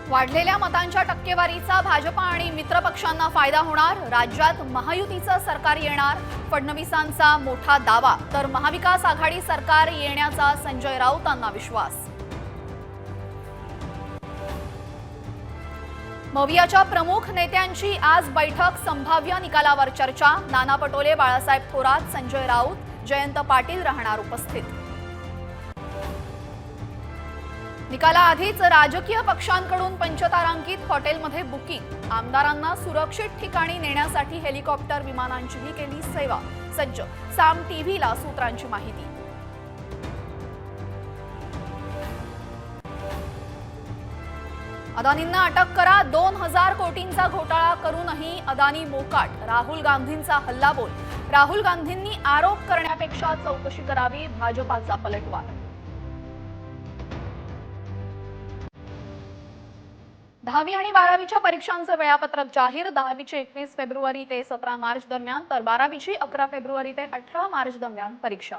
वाढलेल्या मतांच्या टक्केवारीचा भाजप आणि मित्रपक्षांना फायदा होणार। राज्यात महायुतीचं सरकार येणार, फडणवीसांचा मोठा दावा। तर महाविकास आघाडी सरकार येण्याचा संजय राऊतांना विश्वास। मवियाच्या प्रमुख नेत्यांची आज बैठक, संभाव्य निकालावर चर्चा। नाना पटोले, बाळासाहेब थोरात, संजय राऊत, जयंत पाटील राहणार उपस्थित। निकालाआधीच राजकीय पक्षांकडून पंचतारांकित हॉटेलमध्ये बुकिंग। आमदारांना सुरक्षित ठिकाणी नेण्यासाठी हेलिकॉप्टर विमानांचीही केली सेवा सज्ज। साम टीव्हीला सूत्रांची माहिती। अदानींना अटक करा, 2000 कोटींचा घोटाळा करूनही अदानी मोकाट। राहुल गांधींचा हल्लाबोल। राहुल गांधींनी आरोप करण्यापेक्षा चौकशी करावी, भाजपाचा पलटवार। 10वी आणि 12वीच्या परीक्षांचं वेळापत्रक जाहीर। 10वीची 21 फेब्रुवारी ते 17 मार्च दरम्यान, तर 12वीची 11 फेब्रुवारी ते 18 मार्च दरम्यान परीक्षा।